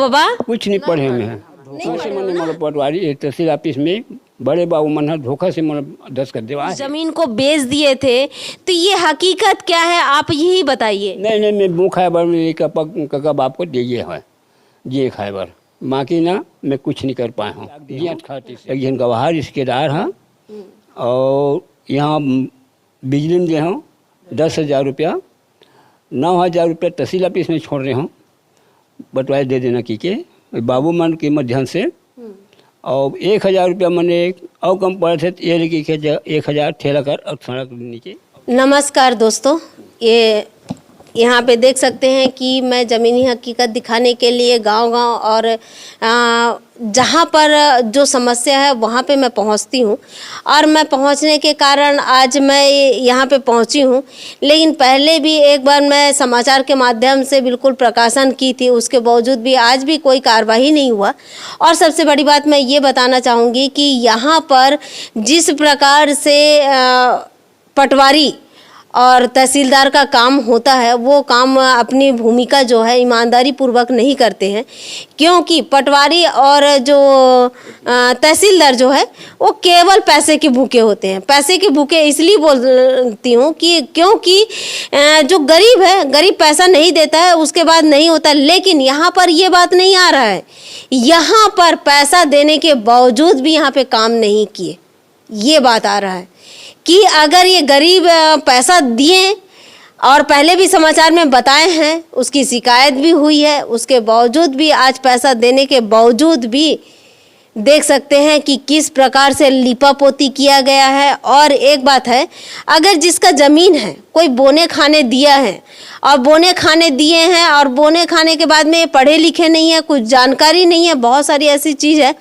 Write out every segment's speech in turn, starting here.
बाबा? कुछ नहीं पढ़े मैं, धोखा से मैंने मतलब पटवारी तहसील ऑफिस में बड़े बाबू मन धोखा से मतलब दस्तखत दिवा है। जमीन को बेच दिए थे, तो ये हकीकत क्या है आप यही बताइए। नहीं मैं मुँह खाए में कका बाप को दिए है जी खाए माँ की ना मैं कुछ नहीं कर पाया हूँ। एक जन गवाह रिश्तेदार हाँ, और यहाँ बिजली में दे हूँ 10,000 रुपया, 9,000 रुपया तहसील ऑफिस में छोड़ रहे हूँ, बटवाए दे देना की के बाबू मन के मध्यान से, और 1,000 रुपया मैंने और कम पड़े थे, ये लिखी के 1,000 ठेला कर और सड़क नीचे। नमस्कार दोस्तों, ये यहाँ पे देख सकते हैं कि मैं ज़मीनी हकीकत दिखाने के लिए गांव-गांव और जहाँ पर जो समस्या है वहाँ पे मैं पहुँचती हूँ, और मैं पहुँचने के कारण आज मैं यहाँ पे पहुँची हूँ। लेकिन पहले भी एक बार मैं समाचार के माध्यम से बिल्कुल प्रकाशन की थी, उसके बावजूद भी आज भी कोई कार्रवाई नहीं हुआ। और सबसे बड़ी बात मैं ये बताना चाहूँगी कि यहाँ पर जिस प्रकार से पटवारी और तहसीलदार का काम होता है, वो काम अपनी भूमिका जो है ईमानदारी पूर्वक नहीं करते हैं, क्योंकि पटवारी और जो तहसीलदार जो है वो केवल पैसे के भूखे होते हैं। पैसे के भूखे इसलिए बोलती हूँ कि क्योंकि जो गरीब है, गरीब पैसा नहीं देता है, उसके बाद नहीं होता। लेकिन यहाँ पर ये बात नहीं आ रहा है, यहाँ पर पैसा देने के बावजूद भी यहाँ पे काम नहीं किए, ये बात आ रहा है कि अगर ये गरीब पैसा दिए, और पहले भी समाचार में बताए हैं, उसकी शिकायत भी हुई है, उसके बावजूद भी आज पैसा देने के बावजूद भी देख सकते हैं कि किस प्रकार से लिपापोती किया गया है। और एक बात है, अगर जिसका ज़मीन है, कोई बोने खाने दिया है और बोने खाने दिए हैं, और बोने खाने के बाद में पढ़े लिखे नहीं है, कुछ जानकारी नहीं है, बहुत सारी ऐसी चीज़ है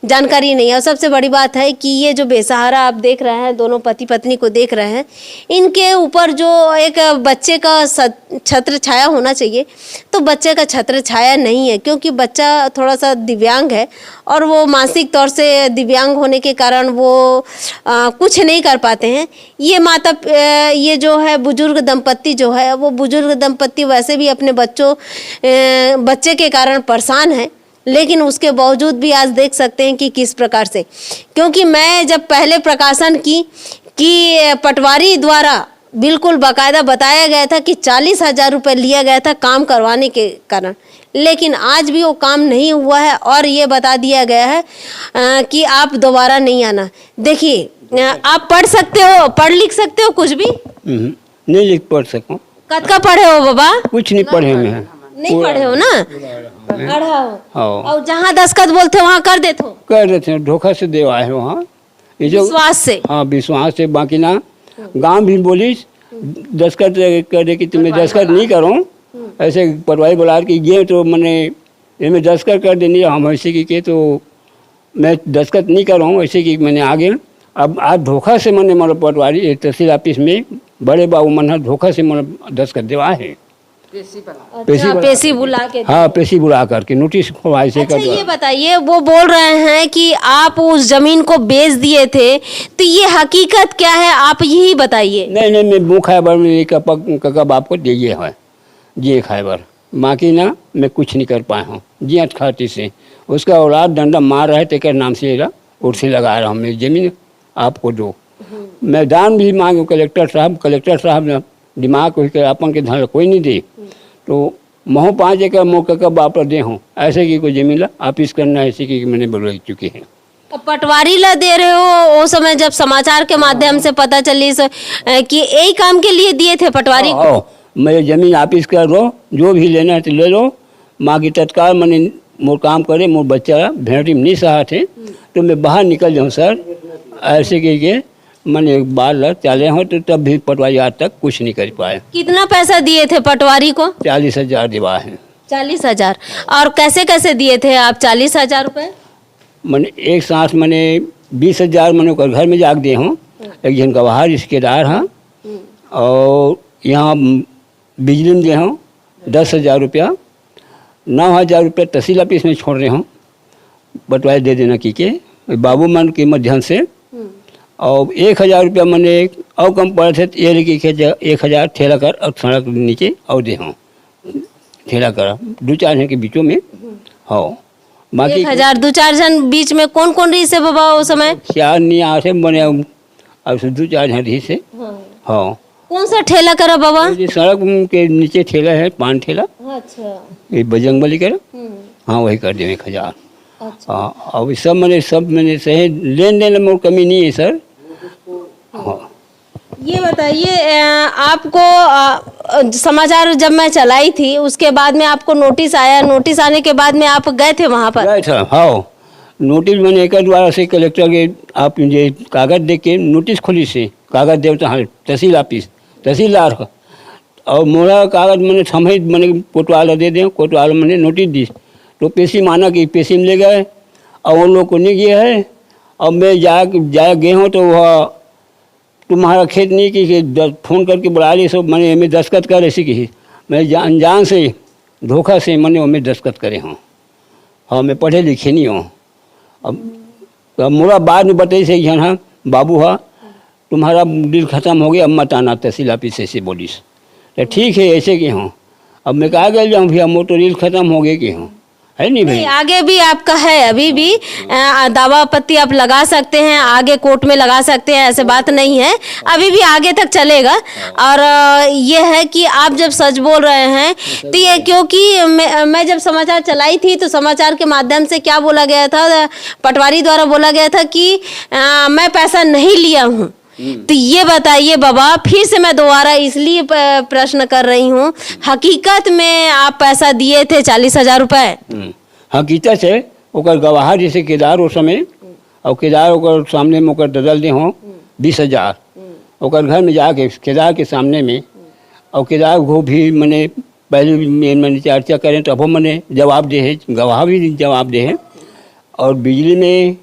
जानकारी नहीं है। और सबसे बड़ी बात है कि ये जो बेसहारा आप देख रहे हैं, दोनों पति पत्नी को देख रहे हैं, इनके ऊपर जो एक बच्चे का छत्र छाया होना चाहिए, तो बच्चे का छत्र छाया नहीं है, क्योंकि बच्चा थोड़ा सा दिव्यांग है, और वो मानसिक तौर से दिव्यांग होने के कारण वो कुछ नहीं कर पाते हैं। ये जो है बुजुर्ग दंपत्ति जो है, वो बुजुर्ग दंपत्ति वैसे भी अपने बच्चे के कारण परेशान है, लेकिन उसके बावजूद भी आज देख सकते हैं कि किस प्रकार से, क्योंकि मैं जब पहले प्रकाशन की कि पटवारी द्वारा बिल्कुल बाकायदा बताया गया था कि 40,000 रुपये लिया गया था काम करवाने के कारण, लेकिन आज भी वो काम नहीं हुआ है, और ये बता दिया गया है कि आप दोबारा नहीं आना। देखिए, आप पढ़ सकते हो, पढ़ लिख सकते हो कुछ भी? नहीं लिख पढ़ सकूं। कद का पढ़े हो बाबा? कुछ नहीं पढ़े मैं। नहीं पढ़े हो ना? पढ़ा हो। और जहाँ दस्तखत बोलते वहाँ कर देते हो? कर देते हैं, धोखा से देवा है वहाँ, विश्वास से। हाँ, विश्वास से। बाकी ना गांव भी बोली दस्तखत कर दे कि तुम्हें दस्तखत नहीं करो, ऐसे पटवारी बुला के ये तो मैंने इनमें दस्तखत कर देनी, हम ऐसे की तो मैं दस्तखत नहीं कर रहा हूँ, ऐसे कि मैंने आगे अब आज धोखा से मैंने मतलब पटवारी तहसील ऑफिस में बड़े बाबू मन धोखा से मतलब दस्तखत दिवा है, पेशी बुला के। हाँ, पेशी बुला करके नोटिस खुलवाए से। अच्छा, ये बताइए, वो बोल रहे हैं कि आप उस जमीन को बेच दिए थे, तो ये हकीकत क्या है आप यही बताइए। नहीं मैं मुँह खाए में कका बाप को दिए है जी खाए माँ की ना मैं कुछ नहीं कर पाया हूँ जी खाती से। उसका औलाद डंडा मार रहे थे, नाम से उर्सी लगा रहा हूँ, मेरी जमीन आपको दो। मैं दान भी मांगू कलेक्टर साहब ने दिमाग अपन के धन कोई नहीं दे, तो मोह 5 एकड़ मोह का बाप दे हूँ, ऐसे की कोई जमीन ऑफिस करना, ऐसे की मैंने बोल चुके हैं। पटवारी ला दे रहे हो, वो समय जब समाचार के माध्यम से पता चली कि यही काम के लिए दिए थे पटवारी को। मेरे जमीन ऑफिस कर दो, जो भी लेना है तो ले लो, माँ की तत्काल मैंने मोर काम करे, मोर बच्चा भेड़ी में नहीं सहा थे, तो मैं बाहर निकल जाऊँ सर, ऐसे के मैंने बाल चले हों, तो तब भी पटवारी आज तक कुछ नहीं कर पाए। कितना पैसा दिए थे पटवारी को? 40,000 दिवा है। 40,000। और कैसे कैसे दिए थे आप 40,000 रुपये? मैंने एक सांस मैंने 20,000 मैंने घर में जाग दिए हूँ, एक जन गवाह रिश्तेदार हाँ, और यहाँ बिजली में दे हूँ 10,000 रुपया, 9,000 रुपया तहसील ऑफिस में छोड़ रहे हूँ, बटवाए दे देना की के बाबू मन के मध्यान से, और 1,000 रुपया मैंने और कम पड़े थे, ये लिखी के 1,000 ठेला कर और सड़क नीचे और दे हूँ, ठेला कर 2-4 के बीचों में हाँ बाकी 1000 दो चार जन बीच में कौन कौन रही से बाबा वो समय? चार नहीं आसे बने अब से 2-4 जन रही से। हाँ कौन सा ठेला करा बाबा? ये सड़क के नीचे ठेला है, पान ठेला, अच्छा। ये बजरंग बली कर, हाँ वही कर दे 1000। अच्छा। हाँ अब सब मैंने सही लेन देन में कमी नहीं है सर। हाँ ये बताइए आपको समाचार जब मैं चलाई थी उसके बाद में आपको नोटिस आया, नोटिस आने के बाद में आप गए थे वहाँ पर? गए था। हाँ नोटिस मैंने एक द्वारा से कलेक्टर के आप ये कागज दे के नोटिस खोली से कागज देवता हाँ तहसील ऑफिस तहसीलदार का, और मोरा कागज मैंने समझ मैंने कोतवाल दे दें, कोतवाल मैंने नोटिस दी तो पेशी माना कि पेशी में ले गए और उन लोग को नहीं गया है। अब मैं जा गए हूँ तो वह तुम्हारा खेत नहीं कि फ़ोन करके बुला ली सब मैंने हमें दस्तखत कर ऐसी की मैं अनजान से धोखा से मैंने हमें दस्तखत करे हूँ। हाँ मैं पढ़े लिखे नहीं हूँ। अब मोरा बाद में बताई से हाँ बाबू हाँ तुम्हारा डील ख़त्म हो गया, अब मत आना तहसील ऑफिस ऐसे बोली तो ठीक है ऐसे की हूँ। अब मैं कहा गया जाऊँ भैया मोटर डील ख़त्म हो गए कि हूँ है नहीं भाई। आगे भी आपका है, अभी भी दावा आपत्ति आप लगा सकते हैं, आगे कोर्ट में लगा सकते हैं, ऐसे बात नहीं है, अभी भी आगे तक चलेगा। और ये है कि आप जब सच बोल रहे हैं तो ये क्योंकि मैं जब समाचार चलाई थी तो समाचार के माध्यम से क्या बोला गया था, पटवारी द्वारा बोला गया था कि मैं पैसा नहीं लिया हूँ। तो ये बताइए बाबा, फिर से मैं दोबारा इसलिए प्रश्न कर रही हूँ, हकीकत में आप पैसा दिए थे 40,000 रुपए? हकीकत है ओकर गवाह जैसे केदार उस समय और केदार ओकर सामने में ओकर ददल दे हों 20,000 ओकर घर में जाके केदार के सामने में, और केदार को भी मैंने पहले मैंने चर्चा करें तब वो मैंने जवाब दे है, गवाह भी जवाब दे है। और बिजली में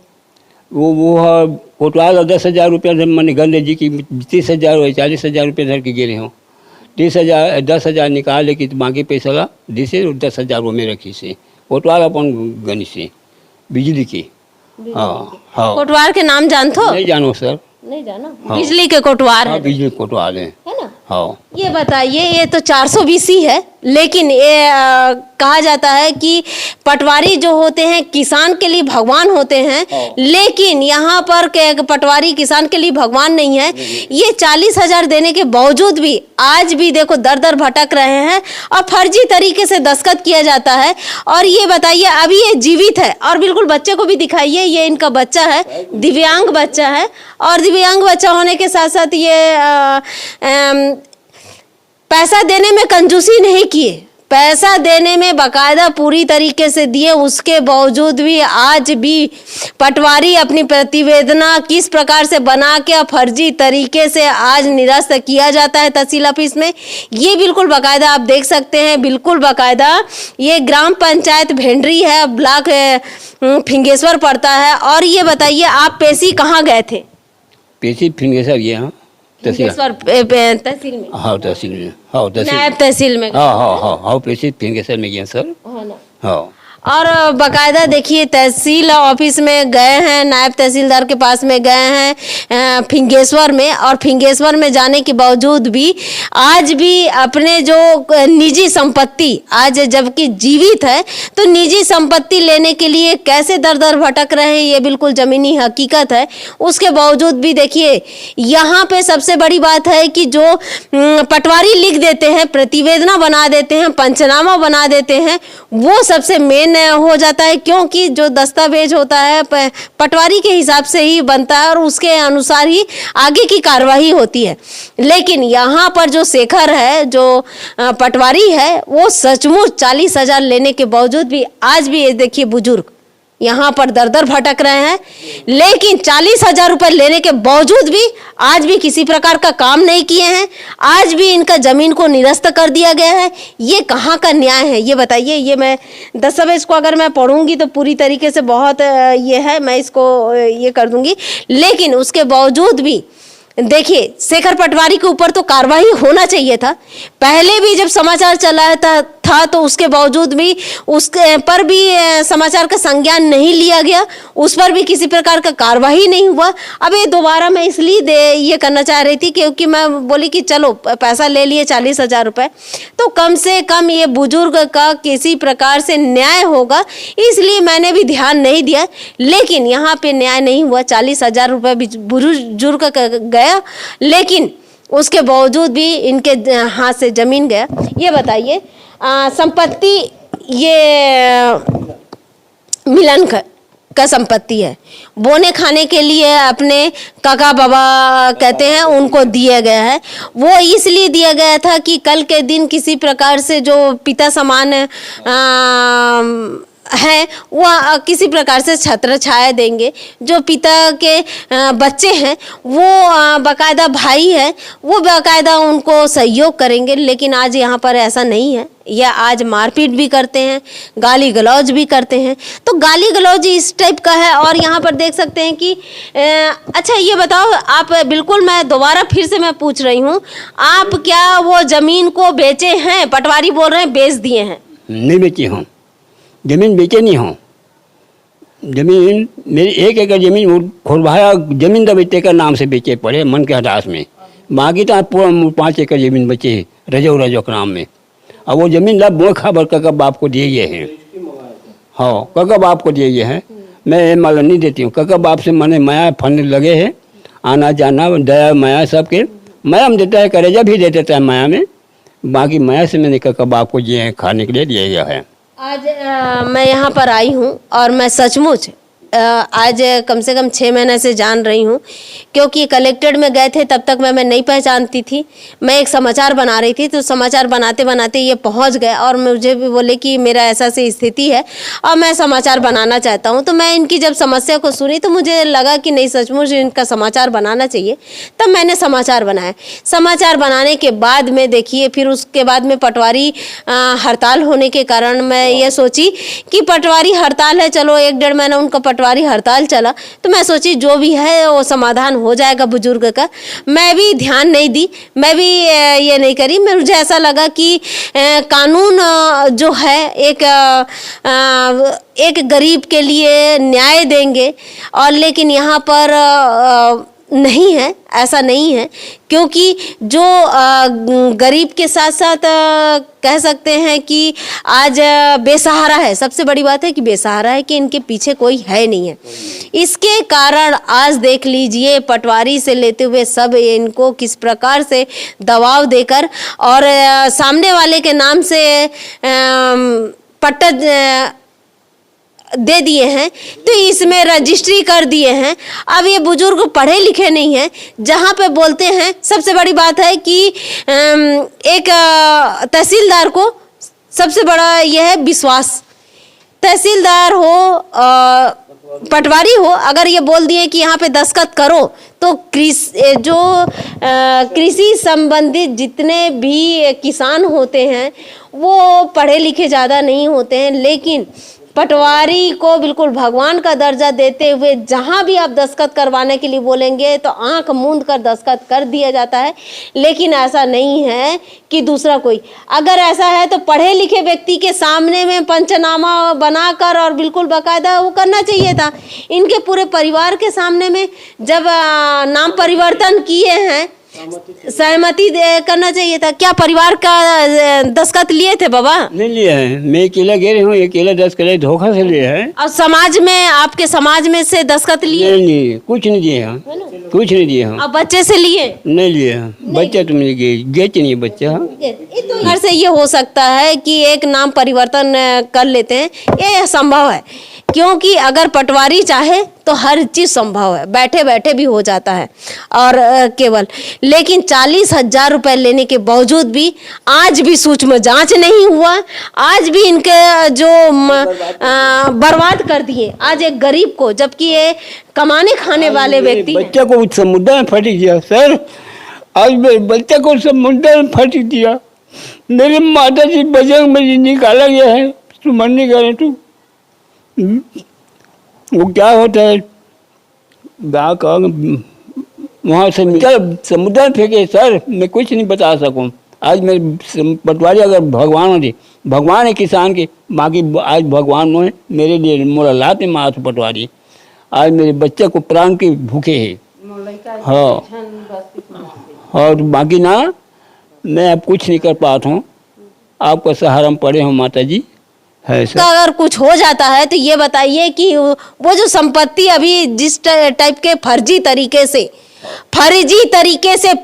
वो कोतवाल 10,000 रुपया मैंने गंदे जी की 30,000 और 40,000 रुपये धर के गिरे हों, 10,000 निकाल ले कि बाकी पैसा ला दी से 10,000 वो में रखी से कोतवाल अपन गनी से बिजली की। हाँ हाँ कोटवार के नाम जानते हो? नहीं जानो सर, नहीं जाना। हाँ। बिजली के कोटवार है? बिजली कोतवाल है ना? हाँ। ये बताइए, ये तो 420 ही है, लेकिन ये कहा जाता है कि पटवारी जो होते हैं किसान के लिए भगवान होते हैं, लेकिन यहाँ पर के पटवारी किसान के लिए भगवान नहीं है। ये 40,000 देने के बावजूद भी आज भी देखो दर दर भटक रहे हैं और फर्जी तरीके से दस्तखत किया जाता है। और ये बताइए अभी ये जीवित है, और बिल्कुल बच्चे को भी दिखाइए, ये इनका बच्चा है, दिव्यांग बच्चा है, और दिव्यांग बच्चा होने के साथ साथ ये पैसा देने में कंजूसी नहीं किए, पैसा देने में बाकायदा पूरी तरीके से दिए, उसके बावजूद भी आज भी पटवारी अपनी प्रतिवेदना किस प्रकार से बना के फर्जी तरीके से आज निरस्त किया जाता है तहसील ऑफिस में। ये बिल्कुल बाकायदा आप देख सकते हैं, बिल्कुल बाकायदा ये ग्राम पंचायत भेंडरी है, ब्लॉक फिंगेश्वर पड़ता है। और ये बताइए आप पेशी कहाँ गए थे? पेशी फिंगेश्वर ये हाँ तहसील में? हाँ तहसील में, हाँ नायब तहसील में? हाँ हाँ हाँ हाँ पेशी फिंगेश्वर में गए सर। हाँ और बाकायदा देखिए तहसील ऑफिस में गए हैं, नायब तहसीलदार के पास में गए हैं फिंगेश्वर में, और फिंगेश्वर में जाने के बावजूद भी आज भी अपने जो निजी संपत्ति आज जबकि जीवित है तो निजी संपत्ति लेने के लिए कैसे दर दर भटक रहे हैं, ये बिल्कुल ज़मीनी हकीकत है। उसके बावजूद भी देखिए यहाँ पे सबसे बड़ी बात है कि जो पटवारी लिख देते हैं, प्रतिवेदना बना देते हैं, पंचनामा बना देते हैं, वो सबसे मेन हो जाता है, क्योंकि जो दस्तावेज होता है पटवारी के हिसाब से ही बनता है और उसके अनुसार ही आगे की कार्रवाई होती है। लेकिन यहाँ पर जो शेखर है, जो पटवारी है, वो सचमुच 40,000 लेने के बावजूद भी आज भी ये देखिए बुजुर्ग यहाँ पर दर दर भटक रहे हैं, लेकिन 40,000 रुपये लेने के बावजूद भी आज भी किसी प्रकार का काम नहीं किए हैं, आज भी इनका जमीन को निरस्त कर दिया गया है। ये कहाँ का न्याय है ये बताइए। ये मैं दस्तावेज को अगर मैं पढ़ूंगी तो पूरी तरीके से बहुत ये है, मैं इसको ये कर दूंगी, लेकिन उसके बावजूद भी देखिए शेखर पटवारी के ऊपर तो कार्रवाई होना चाहिए था। पहले भी जब समाचार चला था था, तो उसके बावजूद भी उसके पर भी समाचार का संज्ञान नहीं लिया गया, उस पर भी किसी प्रकार का कार्रवाई नहीं हुआ। अब ये दोबारा मैं इसलिए ये करना चाह रही थी क्योंकि मैं बोली कि चलो पैसा ले लिए 40,000 रुपये, तो कम से कम ये बुजुर्ग का किसी प्रकार से न्याय होगा, इसलिए मैंने भी ध्यान नहीं दिया। लेकिन यहाँ पे न्याय नहीं हुआ, 40,000 रुपये बुजुर्ग का गया, लेकिन उसके बावजूद भी इनके हाथ से जमीन गया। ये बताइए, संपत्ति ये मिलन का संपत्ति है, बोने खाने के लिए अपने काका बाबा कहते हैं उनको दिया गया है। वो इसलिए दिया गया था कि कल के दिन किसी प्रकार से जो पिता समान है वह किसी प्रकार से छत्र छाया देंगे। जो पिता के बच्चे हैं वो बाकायदा भाई है, वो बाकायदा उनको सहयोग करेंगे। लेकिन आज यहाँ पर ऐसा नहीं है, या आज मारपीट भी करते हैं, गाली गलौज भी करते हैं। तो गाली गलौज इस टाइप का है। और यहाँ पर देख सकते हैं कि अच्छा ये बताओ आप, बिल्कुल मैं दोबारा फिर से मैं पूछ रही हूँ, आप क्या वो जमीन को बेचे हैं? पटवारी बोल रहे हैं बेच दिए हैं। नहीं बेची हूँ, जमीन बेचे नहीं हूँ। जमीन मेरी 1 एकड़ जमीन वो खुलवाया, जमीन दबेते का नाम से बेचे पड़े मन के हदास में। बाकी तो पूरा 5 एकड़ जमीन बचे रजो के नाम में। अब वो जमीन ला बोए खबर काका बाप को दिए ये हैं। हाँ, काका बाप को दिए ये हैं। मैं माल नहीं देती हूँ, काका बाप से मैंने माया फंड लगे हैं, आना जाना दया माया सबके माया में देता है, करेजा भी दे देता है माया में। बाकी माया से मैंने काका बाप को दिए हैं, खाने के लिए दिया गया है। आज मैं यहाँ पर आई हूँ और मैं सचमुच आज कम से कम 6 महीने से जान रही हूँ, क्योंकि कलेक्टेड में गए थे तब तक मैं नहीं पहचानती थी। मैं एक समाचार बना रही थी, तो समाचार बनाते बनाते ये पहुँच गए और मुझे भी बोले कि मेरा ऐसा सी स्थिति है और मैं समाचार बनाना चाहता हूँ। तो मैं इनकी जब समस्या को सुनी तो मुझे लगा कि नहीं, सचमुच इनका समाचार बनाना चाहिए। तब मैंने समाचार बनाया। समाचार बनाने के बाद में देखिए, फिर उसके बाद में पटवारी हड़ताल होने के कारण मैं ये सोची कि पटवारी हड़ताल है, चलो 1-1.5 महीना उनका पटवारी हड़ताल चला, तो मैं सोची जो भी है वो समाधान हो जाएगा बुजुर्ग का। मैं भी ध्यान नहीं दी, मैं भी ये नहीं करी। मुझे ऐसा लगा कि कानून जो है एक गरीब के लिए न्याय देंगे, और लेकिन यहाँ पर नहीं है, ऐसा नहीं है। क्योंकि जो गरीब के साथ साथ कह सकते हैं कि आज बेसहारा है। सबसे बड़ी बात है कि बेसहारा है, कि इनके पीछे कोई है नहीं है। इसके कारण आज देख लीजिए, पटवारी से लेते हुए सब इनको किस प्रकार से दबाव देकर और सामने वाले के नाम से पट्टा दे दिए हैं, तो इसमें रजिस्ट्री कर दिए हैं। अब ये बुजुर्ग पढ़े लिखे नहीं हैं। जहाँ पे बोलते हैं, सबसे बड़ी बात है कि एक तहसीलदार को सबसे बड़ा यह है विश्वास। तहसीलदार हो, पटवारी हो, अगर ये बोल दिए कि यहाँ पे दस्तखत करो, तो कृषि संबंधित जितने भी किसान होते हैं वो पढ़े लिखे ज़्यादा नहीं होते हैं, लेकिन पटवारी को बिल्कुल भगवान का दर्जा देते हुए जहाँ भी आप दस्तखत करवाने के लिए बोलेंगे तो आंख मूंद कर दस्तखत कर दिया जाता है। लेकिन ऐसा नहीं है कि दूसरा कोई, अगर ऐसा है तो पढ़े लिखे व्यक्ति के सामने में पंचनामा बनाकर और बिल्कुल बाकायदा वो करना चाहिए था। इनके पूरे परिवार के सामने में जब नाम परिवर्तन किए हैं, सहमति करना चाहिए था। क्या परिवार का दस्तखत लिए थे बाबा? नहीं लिए हैं, मैं अकेला गे रही हूँ, अकेला दस्तखत धोखा से लिए हैं। और समाज में, आपके समाज में से दस्तखत लिए? नहीं, कुछ नहीं दिए हैं, कुछ नहीं दिए हैं। अब बच्चे से लिए? नहीं लिए हैं, बच्चा तुम गेच नहीं बच्चा। तो घर से ये हो सकता है कि एक नाम परिवर्तन कर लेते हैं, ये संभव है। क्योंकि अगर पटवारी चाहे तो हर चीज़ संभव है, बैठे बैठे भी हो जाता है। और केवल लेकिन 40,000 रुपये लेने के बावजूद भी आज भी सूक्ष्म जांच नहीं हुआ। आज भी इनके जो बर्बाद कर दिए आज एक गरीब को, जबकि ये कमाने खाने वाले व्यक्ति। बच्चे को समुद्र में फट दिया सर, आज मेरे बच्चे को समुद्र में फट दिया। मेरी माता जी बजंग में निकाला गया है, तू मन नहीं करे तू। वो क्या होता है, गाँव का वहाँ से समुद्र में फेंके सर, मैं कुछ नहीं बता सकूँ। आज मेरे पटवारी अगर भगवान होते, भगवान है किसान के, बाकी आज भगवान है मेरे लिए मोला लाते माथ पटवारी। आज मेरे बच्चे को प्राण के भूखे है। हाँ और बाकी ना मैं अब कुछ नहीं कर पाता हूँ, आपका सहारा में पड़े हूँ माता जी है सर। अगर कुछ हो जाता है तो ये बताइए कि वो जो संपत्ति अभी जिस टाइप के फर्जी तरीके से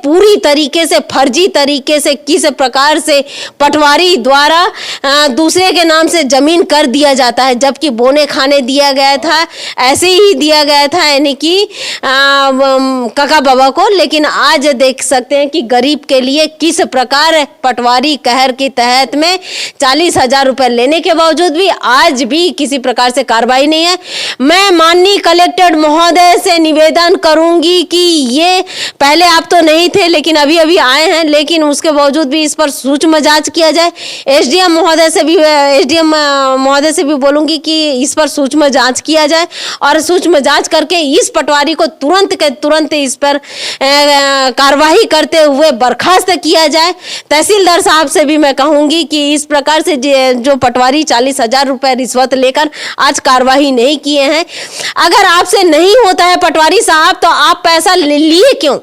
पूरी तरीके से फर्जी तरीके से किस प्रकार से पटवारी द्वारा दूसरे के नाम से जमीन कर दिया जाता है, जबकि बोने खाने दिया गया था, ऐसे ही दिया गया था यानी कि काका बाबा को। लेकिन आज देख सकते हैं कि गरीब के लिए किस प्रकार पटवारी कहर के तहत में 40,000 रुपए लेने के बावजूद भी आज भी किसी प्रकार से कार्रवाई नहीं है। मैं माननीय कलेक्टर महोदय से निवेदन करूंगी कि ये पहले आप तो नहीं थे लेकिन अभी अभी आए हैं, लेकिन उसके बावजूद भी इस पर सूक्ष्म जांच किया जाए। एसडीएम महोदय से भी बोलूंगी कि इस पर सूक्ष्म जांच किया जाए और सूक्ष्म जांच करके इस पटवारी को तुरंत के तुरंत इस पर कार्रवाई करते हुए बर्खास्त किया जाए। तहसीलदार साहब से भी मैं कहूंगी कि इस प्रकार से जो पटवारी 40,000 रुपए रिश्वत लेकर आज कार्रवाई नहीं किए हैं, अगर आपसे नहीं होता है पटवारी साहब तो आप पैसा लिए क्यों?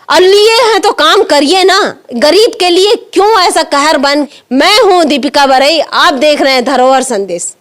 और लिए हैं तो काम करिए ना, गरीब के लिए क्यों ऐसा कहर बन। मैं हूं दीपिका बरई, आप देख रहे हैं धरोहर संदेश।